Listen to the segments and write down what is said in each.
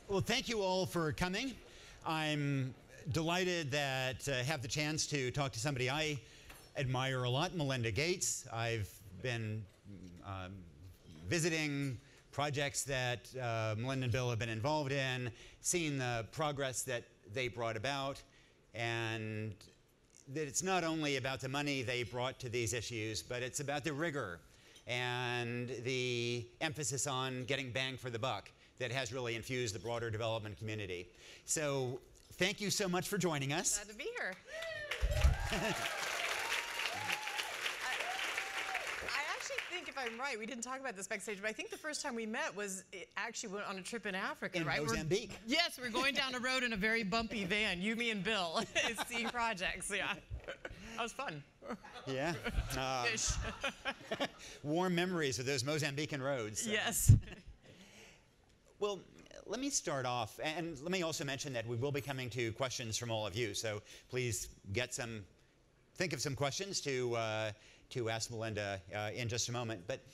Well, thank you all for coming. I'm delighted that have the chance to talk to somebody I admire a lot, Melinda Gates. I've been visiting projects that Melinda and Bill have been involved in, seeing the progress that they brought about, and that it's not only about the money they brought to these issues, but it's about the rigor and the emphasis on getting bang for the buck that has really infused the broader development community. So thank you so much for joining us. Glad to be here. I actually think, if I'm right, we didn't talk about this backstage, but I think the first time we met was actually went on a trip in Africa, right? Mozambique. Yes, we're going down a road in a very bumpy van, you, me, and Bill, seeing projects, yeah. That was fun. Yeah. Fish. Warm memories of those Mozambican roads. So. Yes. Well, let me start off, and let me also mention that we will be coming to questions from all of you, so please think of some questions to ask Melinda in just a moment. But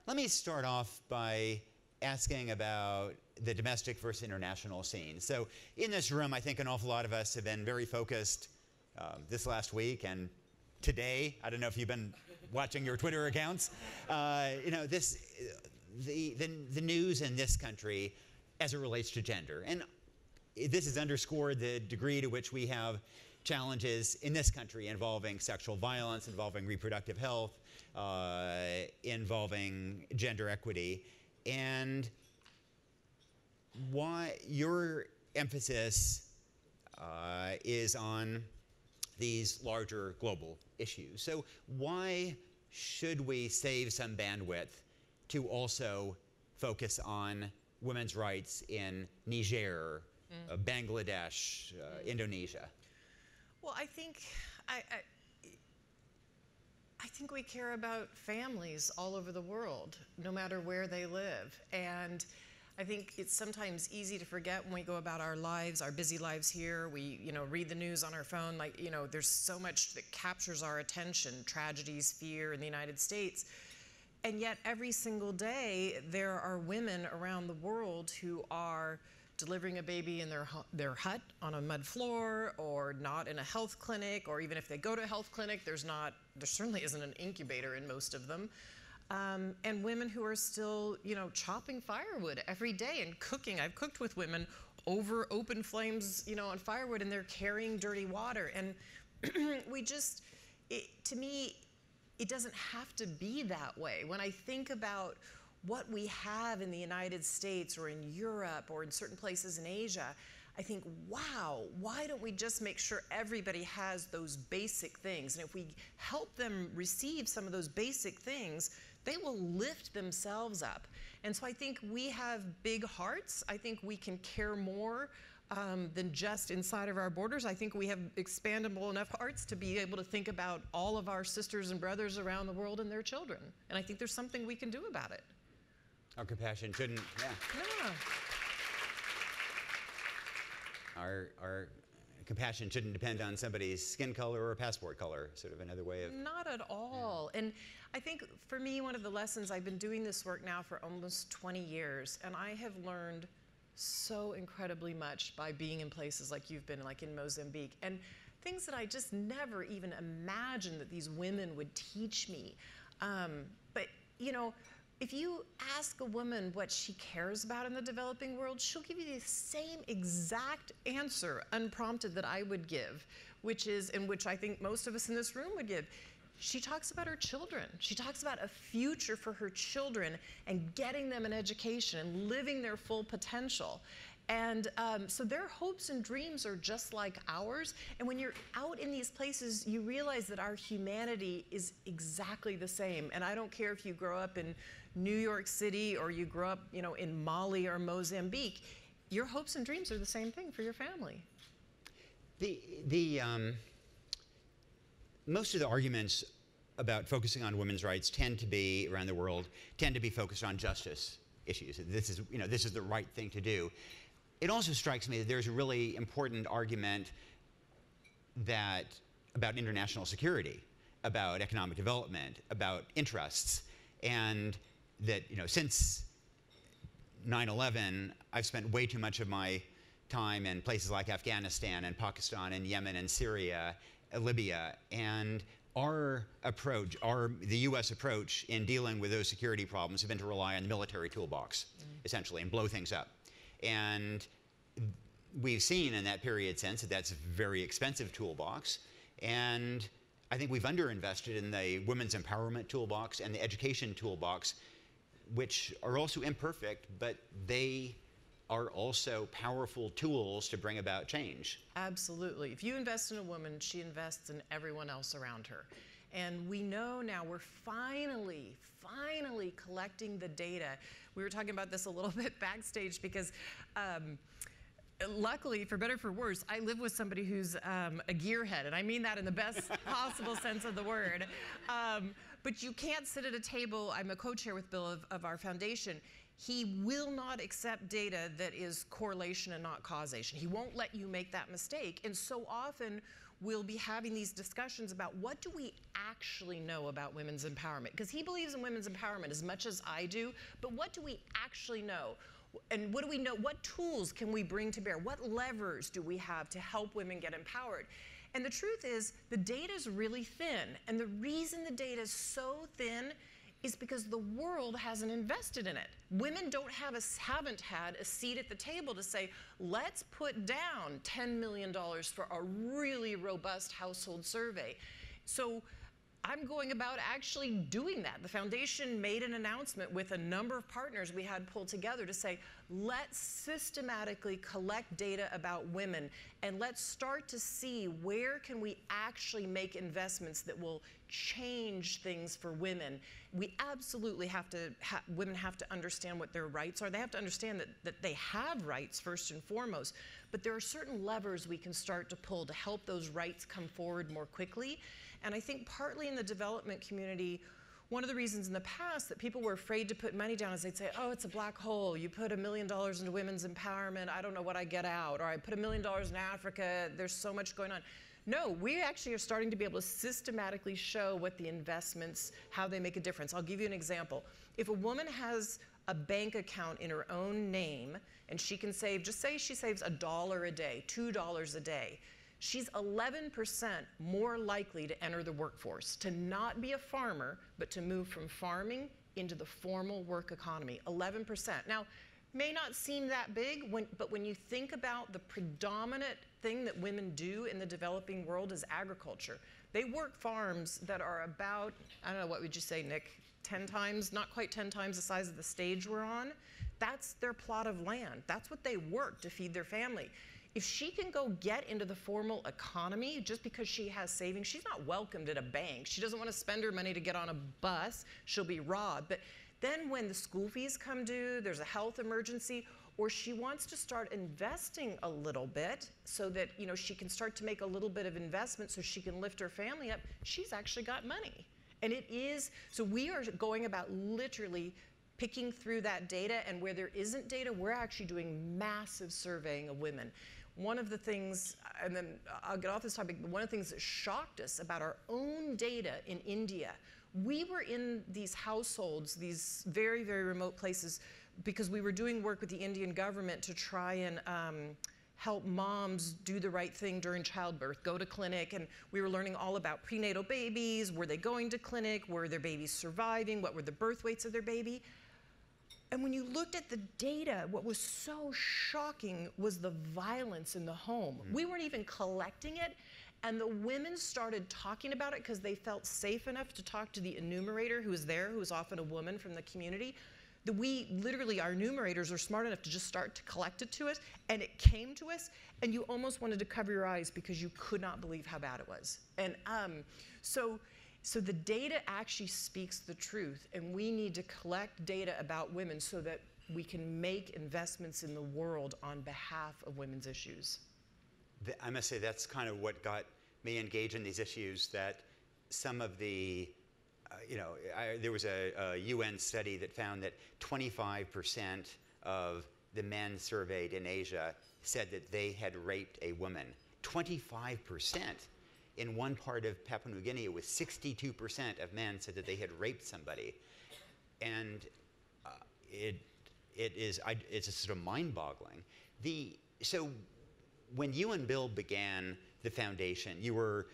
let me start off by asking about the domestic versus international scene. So in this room, I think an awful lot of us have been very focused this last week and today. I don't know if you've been watching your Twitter accounts. The news in this country as it relates to gender. And this has underscored the degree to which we have challenges in this country involving sexual violence, involving reproductive health, involving gender equity. And why your emphasis is on these larger global issues. So why should we save some bandwidth to also focus on women's rights in Niger, Bangladesh, Indonesia? Well, I think we care about families all over the world, no matter where they live. And I think it's sometimes easy to forget when we go about our lives, our busy lives here. We, read the news on our phone. There's so much that captures our attention, tragedies, fear in the United States. And yet every single day, there are women around the world who are delivering a baby in their hut on a mud floor, or not in a health clinic, or even if they go to a health clinic, there certainly isn't an incubator in most of them. And women who are still, chopping firewood every day and cooking. I've cooked with women over open flames, on firewood, and they're carrying dirty water. And to me, it doesn't have to be that way. When I think about what we have in the United States or in Europe or in certain places in Asia, I think, wow, why don't we just make sure everybody has those basic things? And if we help them receive some of those basic things, they will lift themselves up. And so I think we have big hearts. I think we can care more than just inside of our borders. I think we have expandable enough hearts to be able to think about all of our sisters and brothers around the world and their children. And I think there's something we can do about it. Our compassion shouldn't, Our compassion shouldn't depend on somebody's skin color or passport color, sort of another way of... Not at all. Yeah. And I think for me, one of the lessons, I've been doing this work now for almost 20 years, and I have learned so incredibly much by being in places like you've been, like in Mozambique, and things that I just never even imagined that these women would teach me. But, if you ask a woman what she cares about in the developing world, she'll give you the same exact answer, unprompted, that I would give, which I think most of us in this room would give. She talks about her children. She talks about a future for her children and getting them an education and living their full potential. And so their hopes and dreams are just like ours. And when you're out in these places, you realize that our humanity is exactly the same. And I don't care if you grow up in New York City or you grow up, in Mali or Mozambique, your hopes and dreams are the same thing for your family. Most of the arguments about focusing on women's rights around the world tend to be focused on justice issues. This is the right thing to do. It also strikes me that there's a really important argument about international security, about economic development, about interests, and that since 9/11, I've spent way too much of my time in places like Afghanistan and Pakistan and Yemen and Syria, Libya, and our approach, the U.S. approach in dealing with those security problems have been to rely on the military toolbox, essentially, and blow things up. And we've seen in that period since that that's a very expensive toolbox, and I think we've underinvested in the women's empowerment toolbox and the education toolbox, which are also imperfect, but they are also powerful tools to bring about change. Absolutely. If you invest in a woman, she invests in everyone else around her. And we know now we're finally collecting the data. We were talking about this a little bit backstage because luckily, for better or for worse, I live with somebody who's a gearhead, and I mean that in the best possible sense of the word. But you can't sit at a table. I'm a co-chair with Bill of our foundation. He will not accept data that is correlation and not causation. He won't let you make that mistake. And so often, we'll be having these discussions about what do we actually know about women's empowerment? Because he believes in women's empowerment as much as I do, but what do we actually know? And what do we know? What tools can we bring to bear? What levers do we have to help women get empowered? And the truth is, the data is really thin. And the reason the data is so thin is because the world hasn't invested in it. Women haven't had a seat at the table to say, let's put down $10 million for a really robust household survey. So I'm going about actually doing that. The foundation made an announcement with a number of partners we had pulled together to say, let's systematically collect data about women and let's start to see where can we actually make investments that will change things for women. We absolutely have to, women have to understand what their rights are. They have to understand that they have rights first and foremost, but there are certain levers we can start to pull to help those rights come forward more quickly. And I think partly in the development community, one of the reasons in the past that people were afraid to put money down is they'd say, oh, it's a black hole. You put $1 million into women's empowerment, I don't know what I get out. Or I put $1 million in Africa, there's so much going on. No, we actually are starting to be able to systematically show what the investments, how they make a difference. I'll give you an example. If a woman has a bank account in her own name and she can save, just say she saves $1 a day, $2 a day, she's 11% more likely to enter the workforce, to not be a farmer, but to move from farming into the formal work economy, 11%. Now, may not seem that big, but when you think about the predominant thing that women do in the developing world is agriculture. They work farms that are about, I don't know, what would you say, Nick, 10 times, not quite 10 times the size of the stage we're on. That's their plot of land. That's what they work to feed their family. If she can go get into the formal economy just because she has savings, she's not welcomed at a bank. She doesn't want to spend her money to get on a bus. She'll be robbed. But then when the school fees come due, there's a health emergency, or she wants to start investing a little bit so that, you know, she can start to make a little bit of investment so she can lift her family up, she's actually got money. And it is, so we are going about literally picking through that data, and where there isn't data, we're actually doing massive surveying of women. One of the things, and then I'll get off this topic, but one of the things that shocked us about our own data in India, we were in these households, these very, very remote places, because we were doing work with the Indian government to try and help moms do the right thing during childbirth, go to clinic, and we were learning all about prenatal babies, were they going to clinic, were their babies surviving, what were the birth weights of their baby. And when you looked at the data, what was so shocking was the violence in the home. We weren't even collecting it, and the women started talking about it because they felt safe enough to talk to the enumerator who was there, who was often a woman from the community. That we literally, our enumerators are smart enough to just start to collect it to us, and it came to us, and you almost wanted to cover your eyes because you could not believe how bad it was. And so the data actually speaks the truth, and we need to collect data about women so that we can make investments in the world on behalf of women's issues. I must say that's kind of what got me engaged in these issues, that some of the, there was a UN study that found that 25% of the men surveyed in Asia said that they had raped a woman. 25%. In one part of Papua New Guinea, it was 62% of men said that they had raped somebody. And it's just sort of mind-boggling. So when you and Bill began the foundation, you were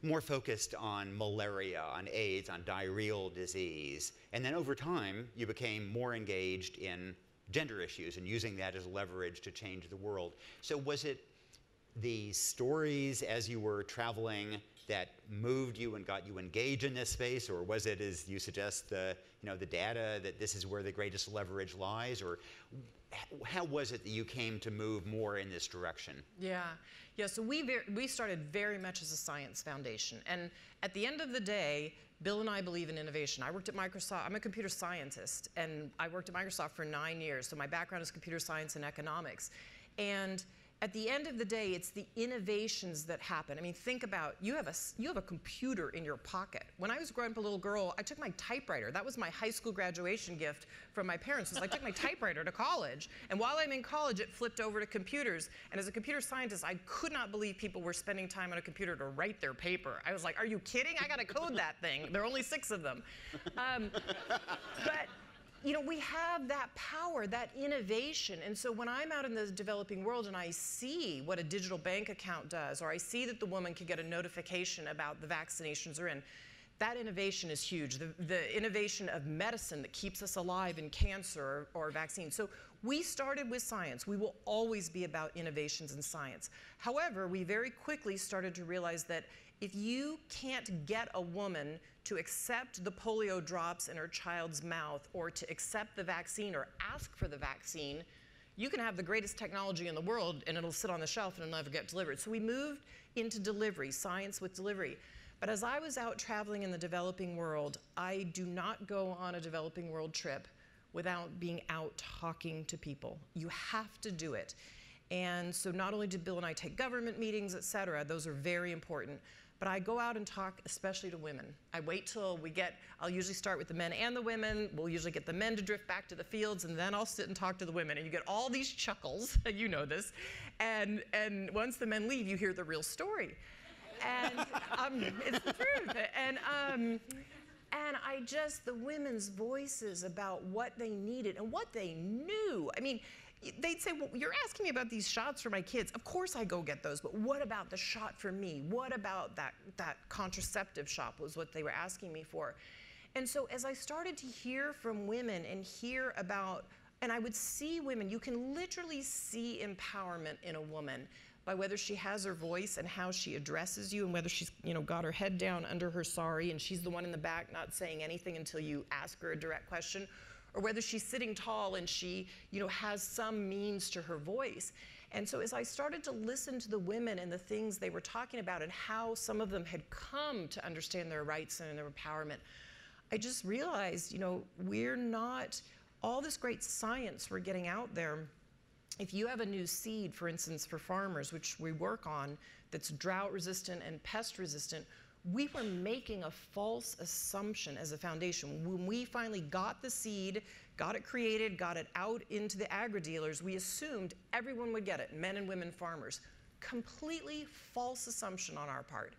more focused on malaria, on AIDS, on diarrheal disease, and then over time you became more engaged in gender issues and using that as leverage to change the world. So was it the stories as you were traveling that moved you and got you engaged in this space, or was it, as you suggest, the data that this is where the greatest leverage lies, or how was it that you came to move more in this direction? Yeah. So we started very much as a science foundation, and at the end of the day, Bill and I believe in innovation. I worked at Microsoft. I'm a computer scientist, and I worked at Microsoft for 9 years. So my background is computer science and economics, and at the end of the day, it's the innovations that happen. I mean, think about, you have a computer in your pocket. When I was growing up a little girl, I took my typewriter. That was my high school graduation gift from my parents. I took my typewriter to college. And while I'm in college, it flipped over to computers. And as a computer scientist, I could not believe people were spending time on a computer to write their paper. I was like, are you kidding? I got to code that thing. There are only 6 of them. But we have that power, that innovation. And so when I'm out in the developing world and I see what a digital bank account does, or I see that the woman can get a notification about the vaccinations are in, that innovation is huge. The innovation of medicine that keeps us alive in cancer or vaccines. So we started with science. We will always be about innovations in science. However, we very quickly started to realize that if you can't get a woman to accept the polio drops in her child's mouth, or to accept the vaccine or ask for the vaccine, you can have the greatest technology in the world and it'll sit on the shelf and it'll never get delivered. So we moved into delivery, science with delivery. But as I was out traveling in the developing world, I do not go on a developing world trip without being out talking to people. You have to do it. And so not only did Bill and I take government meetings, et cetera, those are very important, but I go out and talk especially to women. I wait till I'll usually start with the men and the women. We'll usually get the men to drift back to the fields, and then I'll sit and talk to the women. And you get all these chuckles, you know this. And once the men leave, you hear the real story. And it's the truth. And the women's voices about what they needed and what they knew. I mean, they'd say, well, you're asking me about these shots for my kids. Of course I go get those, but what about the shot for me? What about that contraceptive shot was what they were asking me for. And so as I started to hear from women and hear about, and I would see women, you can literally see empowerment in a woman by whether she has her voice and how she addresses you, and whether she's got her head down under her sari and she's the one in the back not saying anything until you ask her a direct question, or whether she's sitting tall and she has some means to her voice. And so as I started to listen to the women and the things they were talking about and how some of them had come to understand their rights and their empowerment, I just realized, we're not, all this great science we're getting out there, if you have a new seed, for instance, for farmers, which we work on, that's drought resistant and pest resistant, we were making a false assumption as a foundation. When we finally got the seed, got it created, got it out into the agri-dealers, we assumed everyone would get it, men and women farmers. Completely false assumption on our part.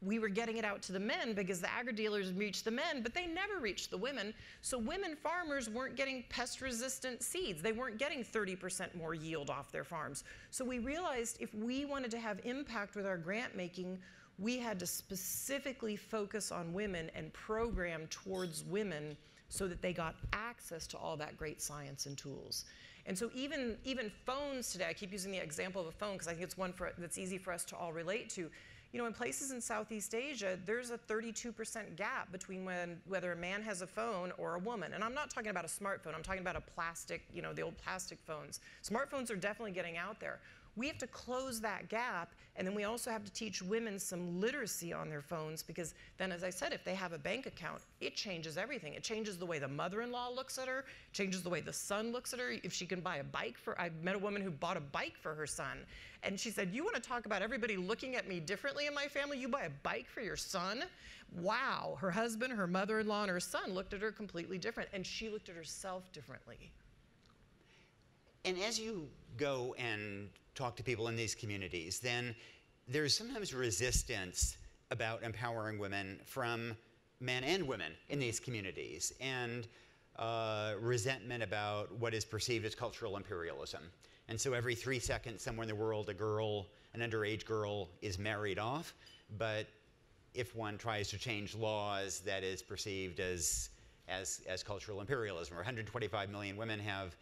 We were getting it out to the men because the agri-dealers reached the men, but they never reached the women. So women farmers weren't getting pest-resistant seeds. They weren't getting 30% more yield off their farms. So we realized if we wanted to have impact with our grant making, we had to specifically focus on women and program towards women so that they got access to all that great science and tools. And so even phones today, I keep using the example of a phone because I think it's one that's easy for us to all relate to. In places in Southeast Asia, there's a 32% gap between whether a man has a phone or a woman. And I'm not talking about a smartphone, I'm talking about a plastic, the old plastic phones. Smartphones are definitely getting out there. We have to close that gap, and then we also have to teach women some literacy on their phones, because then, as I said, if they have a bank account, it changes everything. It changes the way the mother-in-law looks at her, changes the way the son looks at her. If she can buy a bike I met a woman who bought a bike for her son, and she said, you want to talk about everybody looking at me differently in my family? You buy a bike for your son? Wow, her husband, her mother-in-law, and her son looked at her completely different, and she looked at herself differently. And as you go and talk to people in these communities, then there's sometimes resistance about empowering women from men and women in these communities. And resentment about what is perceived as cultural imperialism. And so every 3 seconds somewhere in the world, an underage girl is married off. But if one tries to change laws, that is perceived as cultural imperialism. Or 125 million women have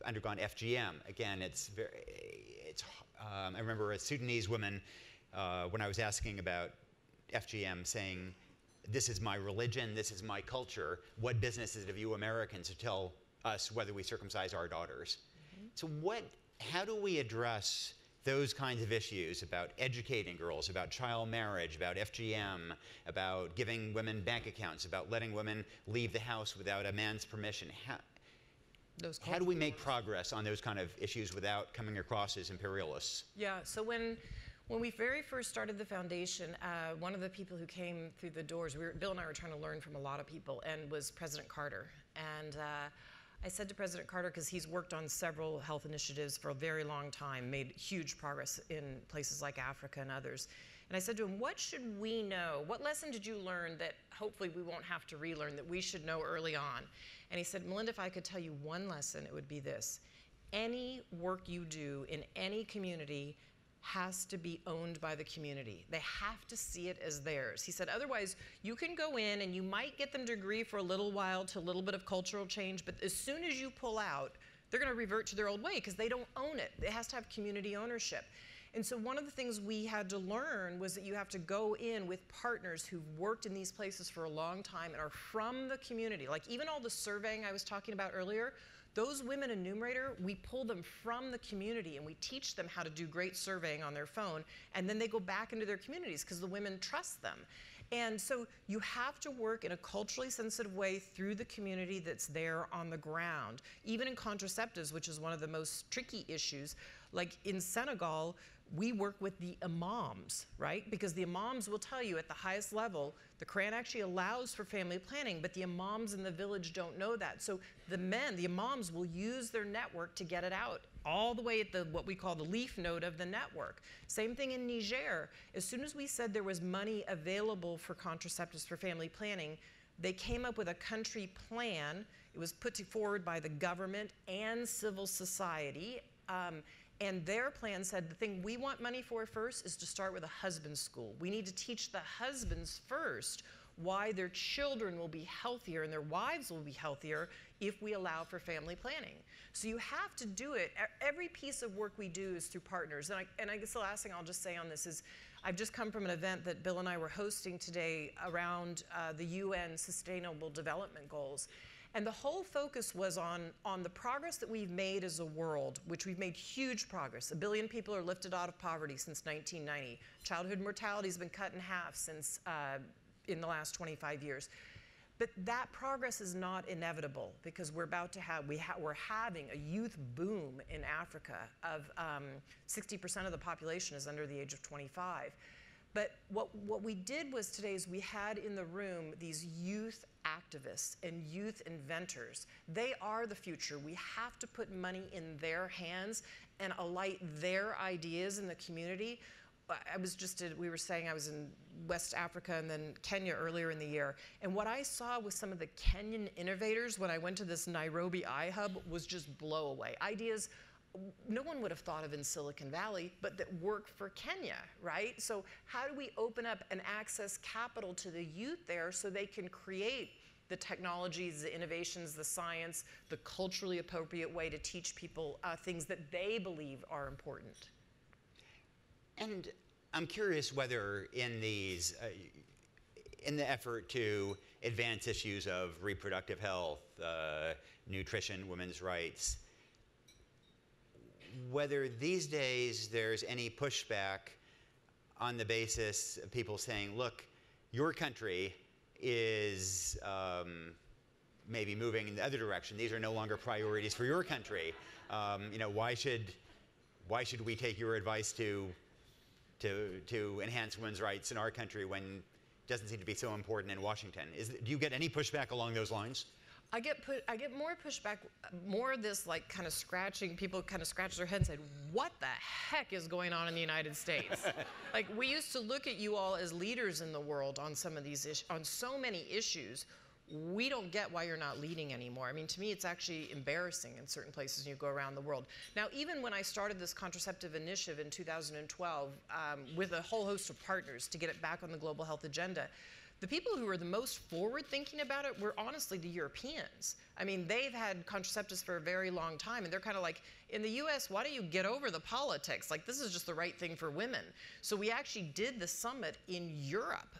undergone FGM. Again, I remember a Sudanese woman, when I was asking about FGM, saying, "This is my religion, this is my culture. What business is it of you Americans to tell us whether we circumcise our daughters?" So how do we address those kinds of issues about educating girls, about child marriage, about FGM, about giving women bank accounts, about letting women leave the house without a man's permission? How do we make progress on those kind of issues without coming across as imperialists? Yeah, so when we very first started the foundation, one of the people who came through the doors, Bill and I were trying to learn from a lot of people, and was President Carter. And I said to President Carter, because he's worked on several health initiatives for a very long time, made huge progress in places like Africa and others. And I said to him, what should we know? What lesson did you learn that hopefully we won't have to relearn, that we should know early on? And he said, Melinda, if I could tell you one lesson, it would be this. Any work you do in any community has to be owned by the community. They have to see it as theirs. He said, otherwise, you can go in and you might get them to agree for a little while to a little bit of cultural change, but as soon as you pull out, they're going to revert to their old way because they don't own it. It has to have community ownership. And so one of the things we had to learn was that you have to go in with partners who've worked in these places for a long time and are from the community. Like even all the surveying I was talking about earlier, those women in Numerator, we pull them from the community and we teach them how to do great surveying on their phone, and then they go back into their communities because the women trust them. And so you have to work in a culturally sensitive way through the community that's there on the ground. Even in contraceptives, which is one of the most tricky issues, like in Senegal, we work with the imams, right? Because the imams will tell you at the highest level, the Quran actually allows for family planning, but the imams in the village don't know that. So the imams will use their network to get it out, all the way at what we call the leaf node of the network. Same thing in Niger. As soon as we said there was money available for contraceptives for family planning, they came up with a country plan. It was put forward by the government and civil society. And their plan said the thing we want money for first is to start with a husband's school. We need to teach the husbands first why their children will be healthier and their wives will be healthier if we allow for family planning. So you have to do it. Every piece of work we do is through partners. And I guess the last thing I'll just say on this is I've just come from an event that Bill and I were hosting today around the UN Sustainable Development Goals. And the whole focus was on the progress that we've made as a world, which we've made huge progress. 1 billion people are lifted out of poverty since 1990. Childhood mortality has been cut in half since in the last 25 years. But that progress is not inevitable because we're about to have, we're having a youth boom in Africa of 60% of the population is under the age of 25. But what we did was today is we had in the room these youth activists and youth inventors. They are the future. We have to put money in their hands and alight their ideas in the community. We were saying I was in West Africa and then Kenya earlier in the year. And what I saw with some of the Kenyan innovators when I went to this Nairobi iHub was just blow away. Ideas no one would have thought of in Silicon Valley, but that work for Kenya, right? So how do we open up and access capital to the youth there so they can create the technologies, the innovations, the science, the culturally appropriate way to teach people things that they believe are important? And I'm curious whether in these, in the effort to advance issues of reproductive health, nutrition, women's rights, whether these days there's any pushback on the basis of people saying, look, your country is maybe moving in the other direction. These are no longer priorities for your country. Why should we take your advice to enhance women's rights in our country when it doesn't seem to be so important in Washington? Do you get any pushback along those lines? I get more pushback, more of this like kind of scratching, people kind of scratch their head and say, what the heck is going on in the United States? Like we used to look at you all as leaders in the world on some of these issues, on so many issues. we don't get why you're not leading anymore. I mean, to me, it's actually embarrassing in certain places when you go around the world. Now, even when I started this contraceptive initiative in 2012 with a whole host of partners to get it back on the global health agenda, the people who were the most forward-thinking about it were honestly the Europeans. I mean, they've had contraceptives for a very long time, and they're kind of like, in the US, why don't you get over the politics? Like, this is just the right thing for women. So we actually did the summit in Europe.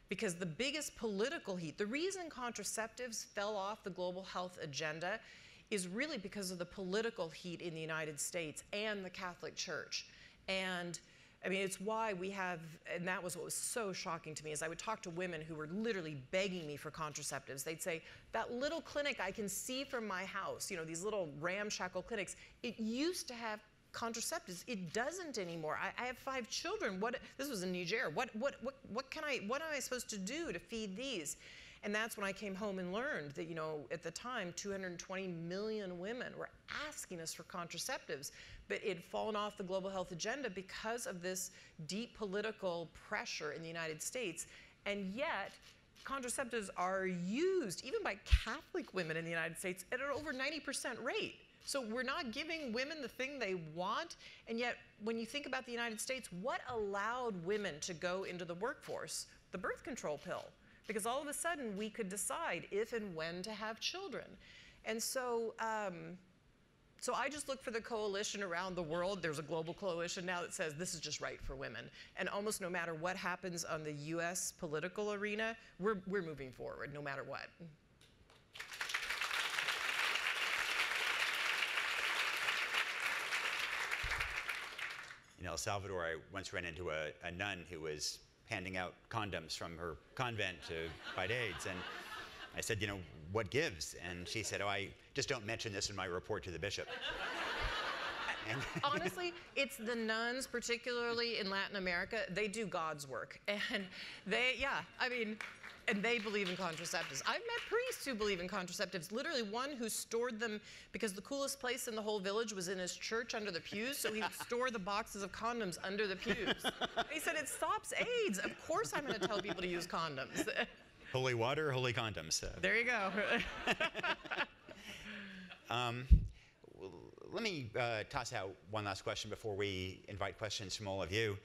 Because the biggest political heat, the reason contraceptives fell off the global health agenda is really because of the political heat in the United States and the Catholic Church. And I mean, it's why we have, and that was what was so shocking to me, is I would talk to women who were literally begging me for contraceptives. They'd say, that little clinic I can see from my house, you know, these little ramshackle clinics, it used to have contraceptives. It doesn't anymore. I have 5 children. This was in Niger. What am I supposed to do to feed these? And that's when I came home and learned that, you know, at the time, 220 million women were asking us for contraceptives, but it had fallen off the global health agenda because of this deep political pressure in the United States. And yet, contraceptives are used even by Catholic women in the United States at an over 90% rate. So we're not giving women the thing they want, and yet when you think about the United States, what allowed women to go into the workforce? The birth control pill, because all of a sudden we could decide if and when to have children. And so, so I just look for the coalition around the world. There's a global coalition now that says this is just right for women. And almost no matter what happens on the US political arena, we're moving forward no matter what. In El Salvador, I once ran into a nun who was handing out condoms from her convent to fight AIDS. And I said, you know, what gives? And she said, oh, I just don't mention this in my report to the bishop. Honestly, it's the nuns, particularly in Latin America, they do God's work. And they, yeah, I mean, and they believe in contraceptives. I've met priests who believe in contraceptives. Literally one who stored them because the coolest place in the whole village was in his church under the pews, so he would store the boxes of condoms under the pews. And he said, it stops AIDS. Of course I'm going to tell people to use condoms. Holy water, holy condoms. There you go. Let me toss out one last question before we invite questions from all of you.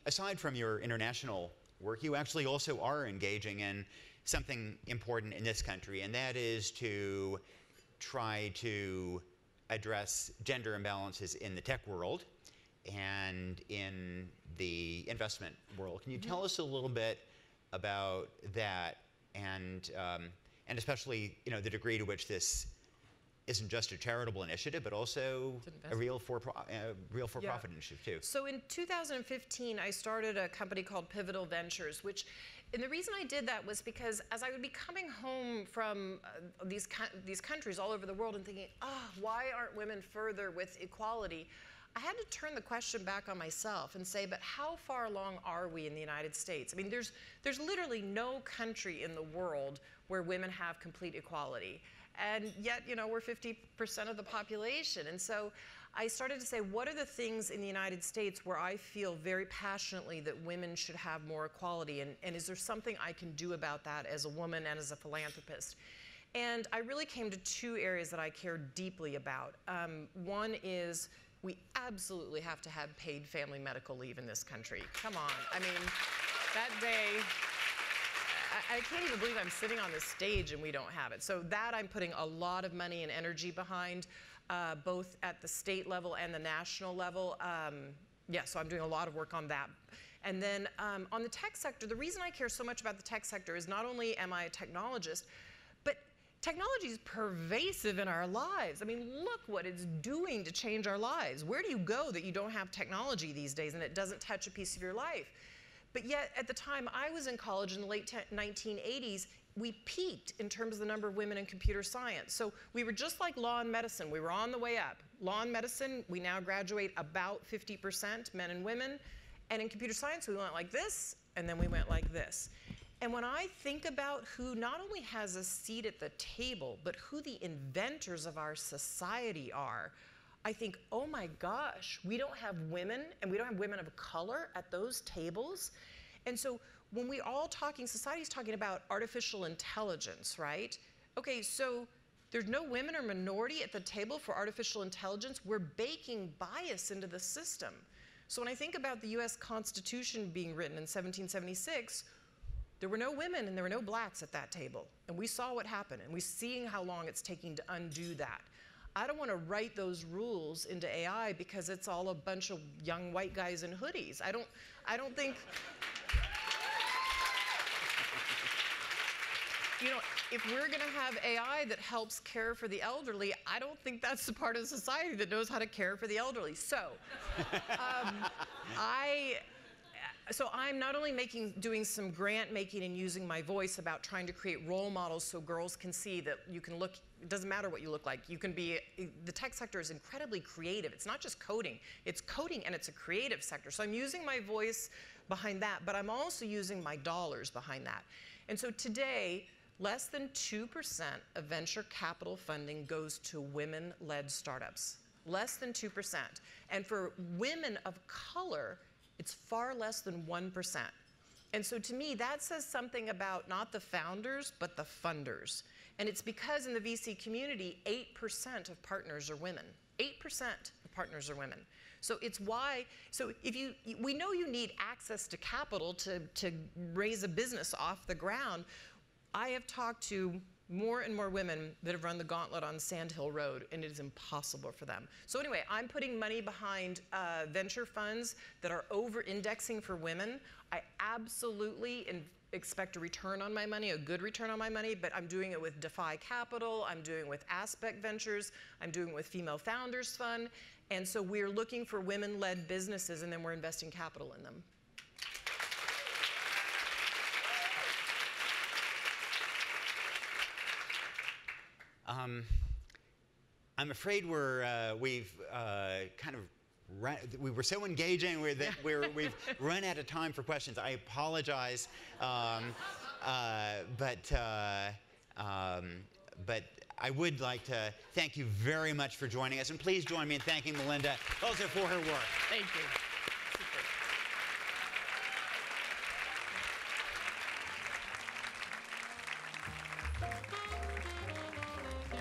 Aside from your international work, you actually also are engaging in something important in this country, and that is to try to address gender imbalances in the tech world and in the investment world. Can you tell us a little bit about that, and especially, you know, the degree to which this isn't just a charitable initiative, but also a real for-profit initiative too. So in 2015, I started a company called Pivotal Ventures, and the reason I did that was because as I would be coming home from these countries all over the world and thinking, why aren't women further with equality? I had to turn the question back on myself and say, but how far along are we in the United States? I mean, there's literally no country in the world where women have complete equality. And yet, you know, we're 50% of the population. And so I started to say, what are the things in the United States where I feel very passionately that women should have more equality? And is there something I can do about that as a woman and as a philanthropist? And I really came to 2 areas that I care deeply about. One is we absolutely have to have paid family medical leave in this country. Come on. I mean, that day, I can't even believe I'm sitting on this stage and we don't have it. So that I'm putting a lot of money and energy behind, both at the state level and the national level. Yeah, so I'm doing a lot of work on that. And then on the tech sector, the reason I care so much about the tech sector is not only am I a technologist, but technology is pervasive in our lives. I mean, look what it's doing to change our lives. Where do you go that you don't have technology these days and it doesn't touch a piece of your life? But yet, at the time I was in college in the late 1980s, we peaked in terms of the number of women in computer science. So we were just like law and medicine. We were on the way up. Law and medicine, we now graduate about 50%, men and women. And in computer science, we went like this, and then we went like this. And when I think about who not only has a seat at the table, but who the inventors of our society are, I think, oh my gosh, we don't have women, and we don't have women of color at those tables. And so when we all talking, society's talking about artificial intelligence, right? Okay, so there's no women or minority at the table for artificial intelligence. We're baking bias into the system. So when I think about the US Constitution being written in 1776, there were no women and there were no blacks at that table. And we saw what happened, and we're seeing how long it's taking to undo that. I don't want to write those rules into AI because it's all a bunch of young white guys in hoodies. I don't think, you know, if we're going to have AI that helps care for the elderly, I don't think that's the part of society that knows how to care for the elderly. So, I'm not only doing some grant making and using my voice about trying to create role models so girls can see that you can look, it doesn't matter what you look like, you can be, the tech sector is incredibly creative. It's not just coding and it's a creative sector. So I'm using my voice behind that, but I'm also using my dollars behind that. And so today, less than 2% of venture capital funding goes to women-led startups. Less than 2%. And for women of color, it's far less than 1%. And so to me, that says something about not the founders, but the funders. And it's because in the VC community, 8% of partners are women. 8% of partners are women. So it's why, so we know you need access to capital to raise a business off the ground. I have talked to more and more women that have run the gauntlet on Sand Hill Road, and it is impossible for them. So anyway, I'm putting money behind venture funds that are over-indexing for women. I absolutely expect a return on my money, a good return on my money, but I'm doing it with Defy Capital, I'm doing it with Aspect Ventures, I'm doing it with Female Founders Fund, and so we're looking for women-led businesses, and then we're investing capital in them. I'm afraid we've kind of we were so engaging that we've run out of time for questions. I apologize, but I would like to thank you very much for joining us, and please join me in thanking Melinda also for her work. Thank you.